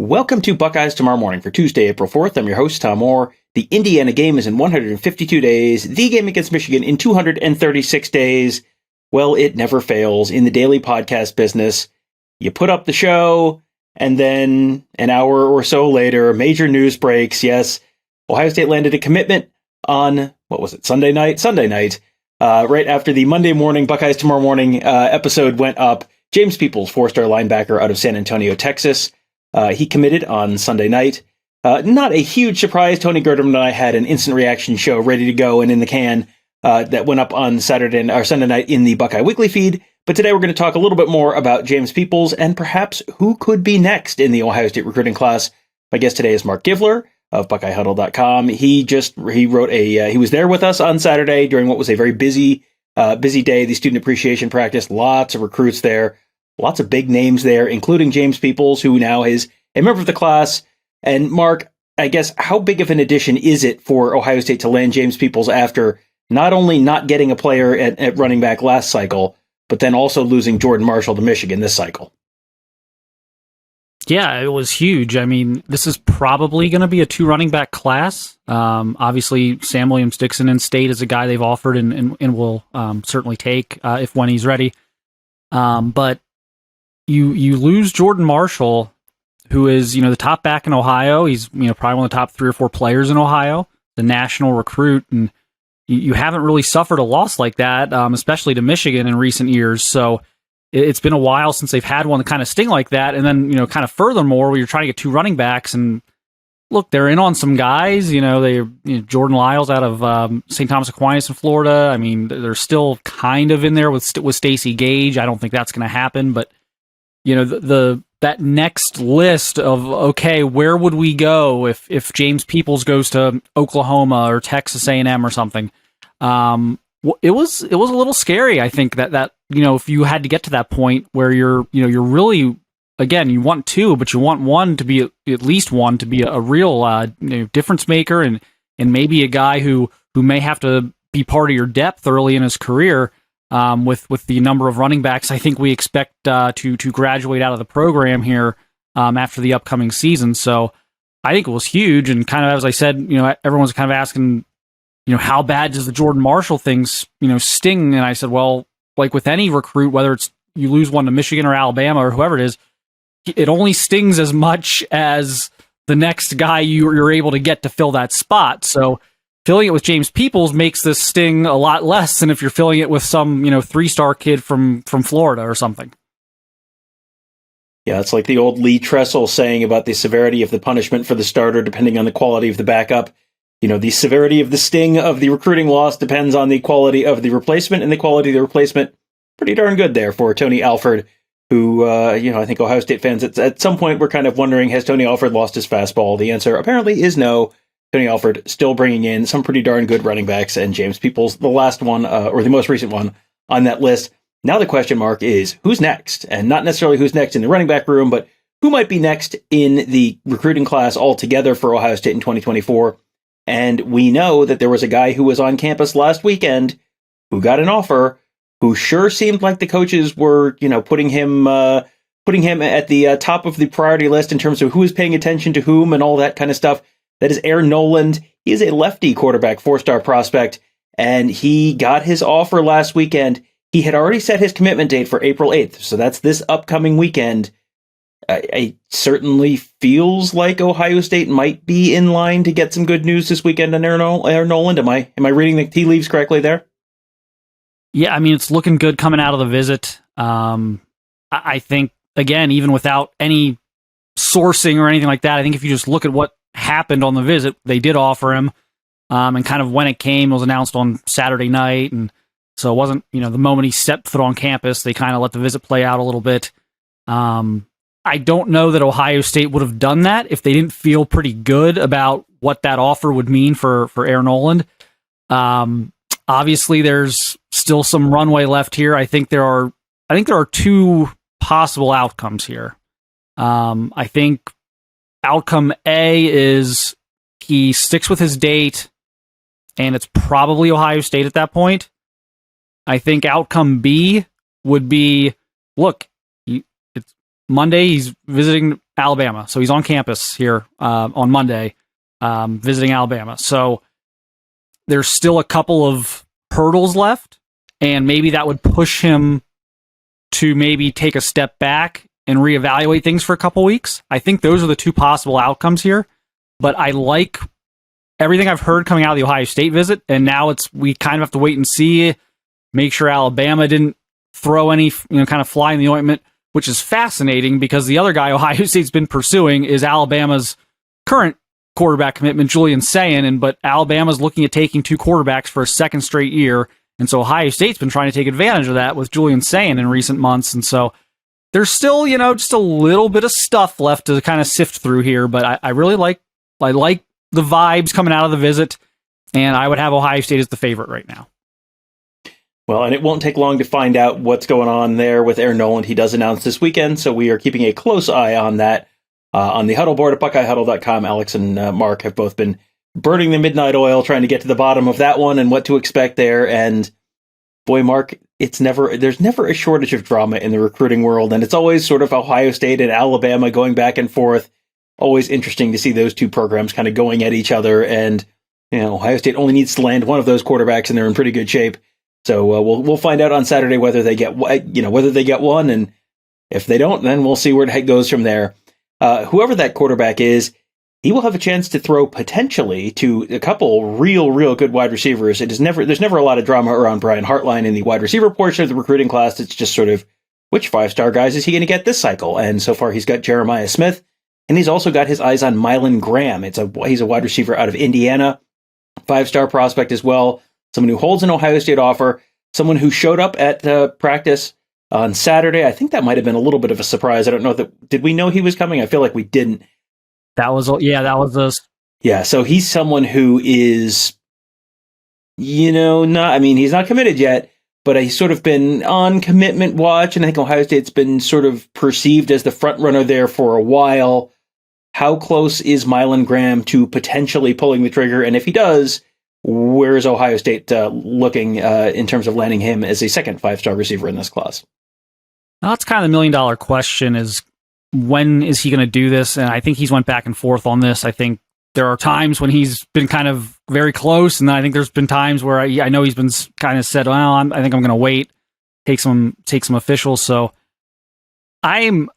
Welcome to Buckeyes Tomorrow Morning for Tuesday, April 4th. I'm your host, Tom Orr. The Indiana game is in 152 days. The game against Michigan in 236 days. Well, it never fails in the daily podcast business. You put up the show, and then an hour or so later, major news breaks. Yes, Ohio State landed a commitment on, Sunday night, right after the Monday morning Buckeyes Tomorrow Morning episode went up. James Peoples, four-star linebacker out of San Antonio, Texas. He committed on Sunday night. Not a huge surprise. Tony Gerderman and I had an instant reaction show ready to go and in the can that went up on Sunday night in the Buckeye Weekly feed. But today we're going to talk a little bit more about James Peoples and perhaps who could be next in the Ohio State recruiting class. My guest today is Marc Givler of BuckeyeHuddle.com. He was there with us on Saturday during what was a very busy day, the student appreciation practice. Lots of recruits there. Lots of big names there, including James Peoples, who now is a member of the class. And Mark, I guess, how big of an addition is it for Ohio State to land James Peoples after not only not getting a player at running back last cycle, but then also losing Jordan Marshall to Michigan this cycle? Yeah, it was huge. I mean, this is probably going to be a two running back class. Obviously, Sam Williams-Dixon in state is a guy they've offered and will certainly take when he's ready. But you lose Jordan Marshall, who is, the top back in Ohio. He's, probably one of the top 3 or 4 players in Ohio, the national recruit. And you haven't really suffered a loss like that, especially to Michigan in recent years. So it's been a while since they've had one that kind of sting like that. And then, kind of furthermore, where you're trying to get 2 running backs and look, they're in on some guys, Jordan Lyles out of St. Thomas Aquinas in Florida. I mean, they're still kind of in there with Stacey Gage. I don't think that's going to happen, but that next list of, okay, where would we go if James Peoples goes to Oklahoma or Texas A&M or something? It was a little scary. I think that if you had to get to that point where you're really, again, you want 2, but you want one to be at least one to be a real difference maker and maybe a guy who may have to be part of your depth early in his career. With the number of running backs, I think we expect to graduate out of the program here after the upcoming season. So I think it was huge. And kind of as I said, everyone's kind of asking, how bad does the Jordan Marshall thing, sting? And I said, well, like with any recruit, whether it's you lose one to Michigan or Alabama or whoever it is, it only stings as much as the next guy you're able to get to fill that spot. So filling it with James Peoples makes this sting a lot less than if you're filling it with some, 3-star kid from Florida or something. Yeah, it's like the old Lee Tressel saying about the severity of the punishment for the starter depending on the quality of the backup. The severity of the sting of the recruiting loss depends on the quality of the replacement, and the quality of the replacement, pretty darn good there for Tony Alford, who, I think Ohio State fans at some point were kind of wondering, has Tony Alford lost his fastball? The answer apparently is no. Tony Alford still bringing in some pretty darn good running backs, and James Peoples, the last one, or the most recent one on that list. Now the question mark is, who's next? And not necessarily who's next in the running back room, but who might be next in the recruiting class altogether for Ohio State in 2024. And we know that there was a guy who was on campus last weekend who got an offer, who sure seemed like the coaches were, putting him at the top of the priority list in terms of who is paying attention to whom and all that kind of stuff. That is Air Noland. He is a lefty quarterback, 4-star prospect, and he got his offer last weekend. He had already set his commitment date for April 8th, so that's this upcoming weekend. It certainly feels like Ohio State might be in line to get some good news this weekend on Air Noland. Am I reading the tea leaves correctly there? Yeah, I mean, it's looking good coming out of the visit. I think, again, even without any sourcing or anything like that, I think if you just look at what happened on the visit, they did offer him, and kind of when it came, it was announced on Saturday night, and so it wasn't, the moment he stepped foot on campus, they kind of let the visit play out a little bit. I don't know that Ohio State would have done that if they didn't feel pretty good about what that offer would mean for Air Noland. Obviously, there's still some runway left here. I think there are 2 possible outcomes here. I think outcome A is he sticks with his date, and it's probably Ohio State at that point. I think outcome B would be, look, it's Monday, he's visiting Alabama. So he's on campus here on Monday, visiting Alabama. So there's still a couple of hurdles left, and maybe that would push him to maybe take a step back and reevaluate things for a couple weeks. I think those are the two possible outcomes here. But I like everything I've heard coming out of the Ohio State visit, and now we kind of have to wait and see, make sure Alabama didn't throw any kind of fly in the ointment, which is fascinating because the other guy Ohio State's been pursuing is Alabama's current quarterback commitment, Julian Sayin, but Alabama's looking at taking 2 quarterbacks for a second straight year, and so Ohio State's been trying to take advantage of that with Julian Sayin in recent months, and so there's still, just a little bit of stuff left to kind of sift through here, but I really like the vibes coming out of the visit, and I would have Ohio State as the favorite right now. Well, and it won't take long to find out what's going on there with Air Noland. He does announce this weekend, so we are keeping a close eye on that. On the huddle board at BuckeyeHuddle.com, Alex and Mark have both been burning the midnight oil trying to get to the bottom of that one and what to expect there. And boy, Mark, there's never a shortage of drama in the recruiting world, and it's always sort of Ohio State and Alabama going back and forth. Always interesting to see those two programs kind of going at each other, and Ohio State only needs to land one of those quarterbacks, and they're in pretty good shape. So we'll find out on Saturday whether they get one, and if they don't, then we'll see where it goes from there. Whoever that quarterback is, he will have a chance to throw potentially to a couple real good wide receivers. There's never a lot of drama around Brian Hartline in the wide receiver portion of the recruiting class. It's just sort of which 5-star guys is he going to get this cycle? And so far he's got Jeremiah Smith, and he's also got his eyes on Mylan Graham. He's a wide receiver out of Indiana, 5-star prospect as well. Someone who holds an Ohio State offer, someone who showed up at practice on Saturday. I think that might have been a little bit of a surprise. I don't know did we know he was coming? I feel like we didn't. That was us. Yeah, so he's someone who is, he's not committed yet, but he's sort of been on commitment watch, and I think Ohio State's been sort of perceived as the front runner there for a while. How close is Mylan Graham to potentially pulling the trigger? And if he does, where is Ohio State looking in terms of landing him as a second 5-star receiver in this class? That's kind of the $1 million question, is when is he going to do this? And I think he's went back and forth on this. I think there are times when he's been kind of very close, and then I think there's been times where I know he's been kind of said, well, I think I'm going to wait, take some officials. So I'm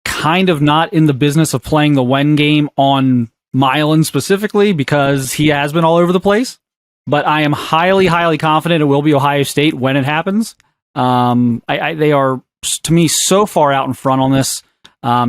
kind of not in the business of playing the when game on Mylan specifically because he has been all over the place. But I am highly, highly confident it will be Ohio State when it happens. They are, to me, so far out in front on this.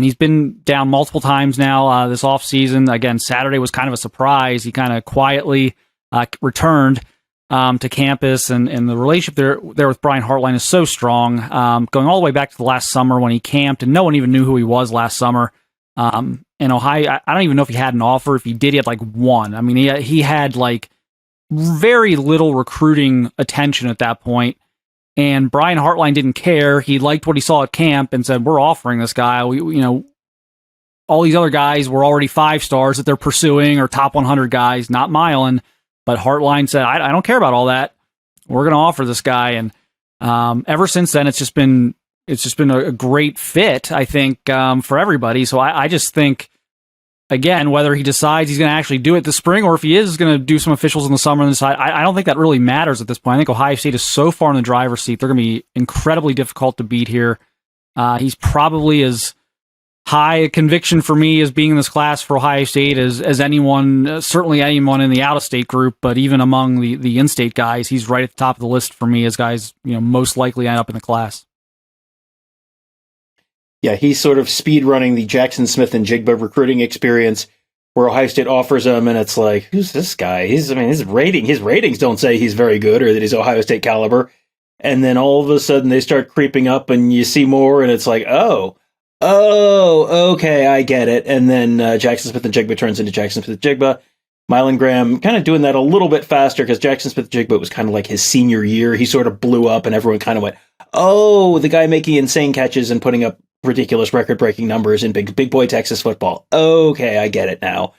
He's been down multiple times now this offseason. Again, Saturday was kind of a surprise. He kind of quietly returned to campus, and the relationship there with Brian Hartline is so strong, going all the way back to the last summer when he camped, and no one even knew who he was last summer. In Ohio, I don't even know if he had an offer. If he did, he had like one. I mean, he had like very little recruiting attention at that point. And Brian Hartline didn't care. He liked what he saw at camp and said, we're offering this guy. All these other guys were already 5-stars that they're pursuing, or top 100 guys, not Mylan. But Hartline said, I don't care about all that. We're going to offer this guy. And ever since then, it's just been a great fit, I think, for everybody. So I just think, again, whether he decides he's going to actually do it this spring or if he is going to do some officials in the summer and decide, I don't think that really matters at this point. I think Ohio State is so far in the driver's seat. They're going to be incredibly difficult to beat here. He's probably as high a conviction for me as being in this class for Ohio State as anyone, certainly anyone in the out-of-state group, but even among the in-state guys, he's right at the top of the list for me as guys most likely end up in the class. Yeah, he's sort of speed running the Jackson Smith and Jigba recruiting experience where Ohio State offers him, and it's like, who's this guy? His ratings don't say he's very good or that he's Ohio State caliber. And then all of a sudden they start creeping up and you see more, and it's like, oh, okay, I get it. And then Jackson Smith and Jigba turns into Jackson Smith and Jigba. Mylan Graham kind of doing that a little bit faster because Jackson Smith and Jigba was kind of like his senior year. He sort of blew up and everyone kind of went, oh, the guy making insane catches and putting up ridiculous record-breaking numbers in big boy Texas football. Okay, I get it now.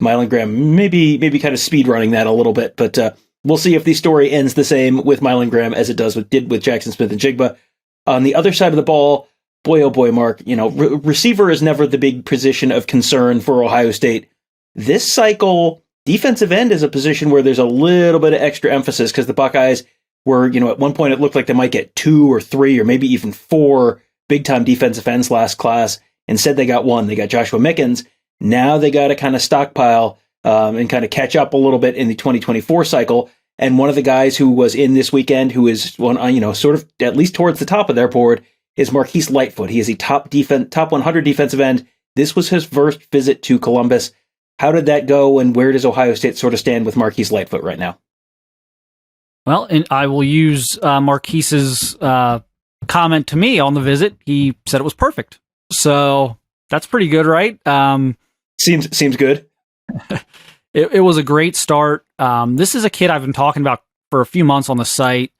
Mylan Graham maybe kind of speed running that a little bit, but we'll see if the story ends the same with Mylan Graham as it did with Jackson Smith and Jigba. On the other side of the ball, boy, oh boy, Mark, receiver is never the big position of concern for Ohio State. This cycle, defensive end is a position where there's a little bit of extra emphasis because the Buckeyes were, at one point it looked like they might get 2 or 3 or maybe even 4 big-time defensive ends last class. Instead, they got 1. They got Joshua Mickens. Now they got to kind of stockpile and kind of catch up a little bit in the 2024 cycle. And one of the guys who was in this weekend, who is one, sort of at least towards the top of their board, is Marquise Lightfoot. He is a top 100 defensive end. This was his first visit to Columbus. How did that go, and where does Ohio State sort of stand with Marquise Lightfoot right now? Well, and I will use Marquise's comment to me on the visit. He said it was perfect. So that's pretty good, right? Seems good. It was a great start. This is a kid I've been talking about for a few months on the site.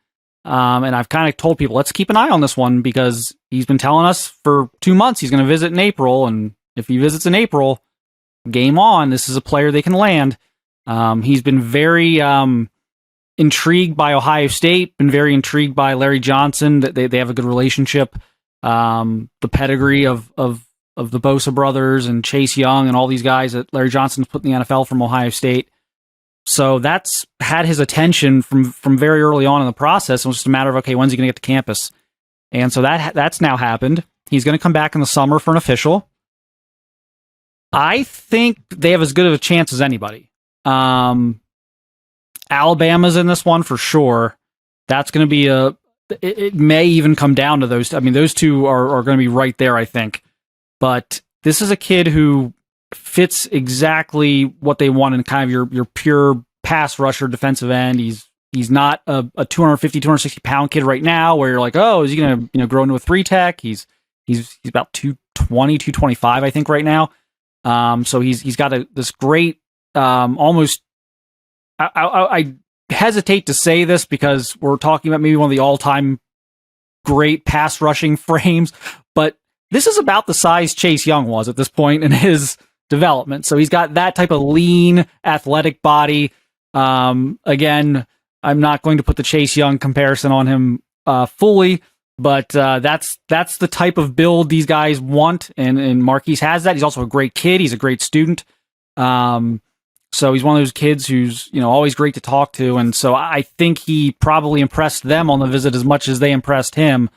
And I've kind of told people, let's keep an eye on this one because he's been telling us for 2 months he's going to visit in April. And if he visits in April, game on. This is a player they can land. He's been very intrigued by Ohio State, been very intrigued by Larry Johnson. That they have a good relationship. The pedigree of the Bosa brothers and Chase Young and all these guys that Larry Johnson's put in the NFL from Ohio State. So that's had his attention from very early on in the process. It was just a matter of, okay, when's he going to get to campus? And so that's now happened. He's going to come back in the summer for an official. I think they have as good of a chance as anybody. Alabama's in this one for sure. That's going to be it may even come down to those. I mean, those two are going to be right there, I think. But this is a kid who fits exactly what they want in kind of your pure pass rusher defensive end. He's not a 250, 260 pound kid right now where you're like, oh, is he going to grow into a 3-tech? He's about 220, 225, I think right now. So he's got this great almost. I hesitate to say this because we're talking about maybe one of the all-time great pass rushing frames, but this is about the size Chase Young was at this point in his development. So he's got that type of lean, athletic body. Again, I'm not going to put the Chase Young comparison on him fully, but that's the type of build these guys want, and Marquise has that. He's also a great kid. He's a great student. So he's one of those kids who's always great to talk to, and so I think he probably impressed them on the visit as much as they impressed him.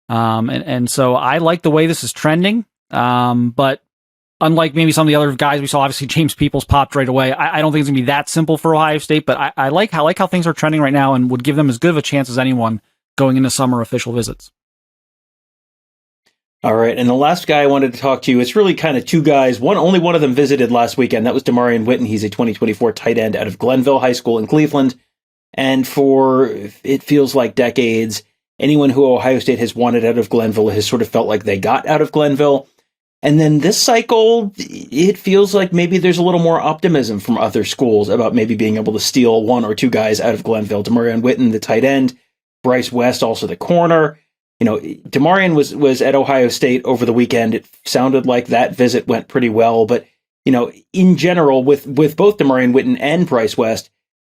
And so I like the way this is trending. But unlike maybe some of the other guys we saw, obviously James Peoples popped right away. I don't think it's gonna be that simple for Ohio State, but I like how things are trending right now, and would give them as good of a chance as anyone going into summer official visits. All right, and the last guy I wanted to talk to you, it's really kind of two guys. Only one of them visited last weekend. That was Damarion Witten. He's a 2024 tight end out of Glenville High School in Cleveland. And for, it feels like decades, anyone who Ohio State has wanted out of Glenville has sort of felt like they got out of Glenville. And then this cycle, it feels like maybe there's a little more optimism from other schools about maybe being able to steal 1 or 2 guys out of Glenville. Damarion Witten, the tight end, Bryce West, also the corner. Damarion was at Ohio State over the weekend. It sounded like that visit went pretty well. But, in general, with both Damarion Witten and Bryce West,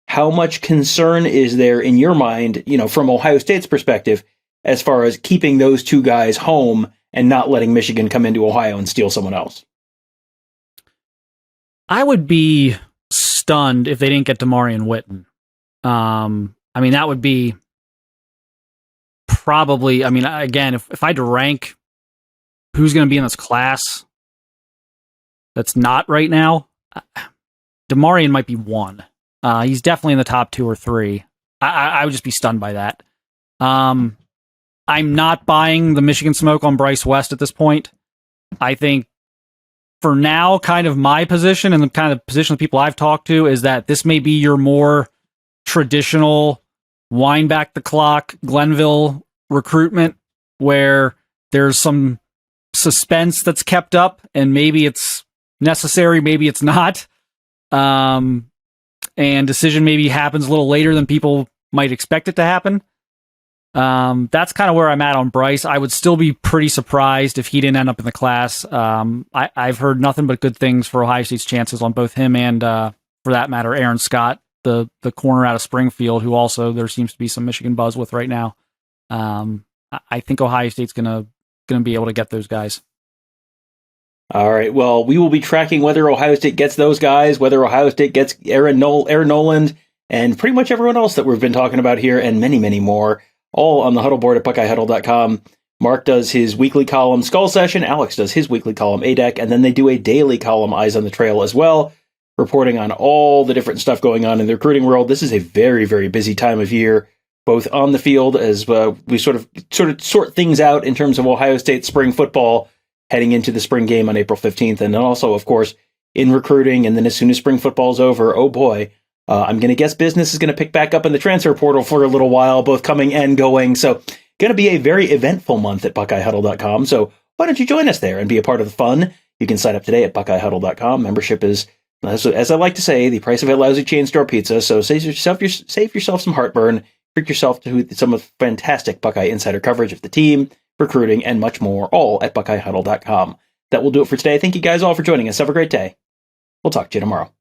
how much concern is there in your mind, from Ohio State's perspective, as far as keeping those 2 guys home and not letting Michigan come into Ohio and steal someone else? I would be stunned if they didn't get Damarion Witten. That would be probably, again, if I had to rank who's going to be in this class that's not right now, Damarion might be 1. He's definitely in the top 2 or 3. I would just be stunned by that. I'm not buying the Michigan smoke on Bryce West at this point. I think for now, kind of my position and the kind of position of people I've talked to is that this may be your more traditional wind back the clock Glenville recruitment where there's some suspense that's kept up and maybe it's necessary, maybe it's not. And decision maybe happens a little later than people might expect it to happen. That's kind of where I'm at on Bryce. I would still be pretty surprised if he didn't end up in the class. I've heard nothing but good things for Ohio State's chances on both him and, for that matter, Aaron Scott, the corner out of Springfield, who also there seems to be some Michigan buzz with right now. I think Ohio State's going to going to be able to get those guys. All right. Well, we will be tracking whether Ohio State gets those guys, whether Ohio State gets Air Noland, and pretty much everyone else that we've been talking about here, and many, many more, all on the huddle board at BuckeyeHuddle.com. Mark does his weekly column Skull Session. Alex does his weekly column A-Deck, and then they do a daily column Eyes on the Trail as well, reporting on all the different stuff going on in the recruiting world. This is a very, very busy time of year, both on the field as we sort of sort things out in terms of Ohio State spring football heading into the spring game on April 15th, and then also, of course, in recruiting. And then as soon as spring football's over, oh boy, I'm going to guess business is going to pick back up in the transfer portal for a little while, both coming and going. So going to be a very eventful month at BuckeyeHuddle.com. So why don't you join us there and be a part of the fun? You can sign up today at BuckeyeHuddle.com. Membership is, as I like to say, the price of a lousy chain store pizza. So save yourself some heartburn. Treat yourself to some of fantastic Buckeye insider coverage of the team, recruiting, and much more, all at BuckeyeHuddle.com. That will do it for today. Thank you guys all for joining us. Have a great day. We'll talk to you tomorrow.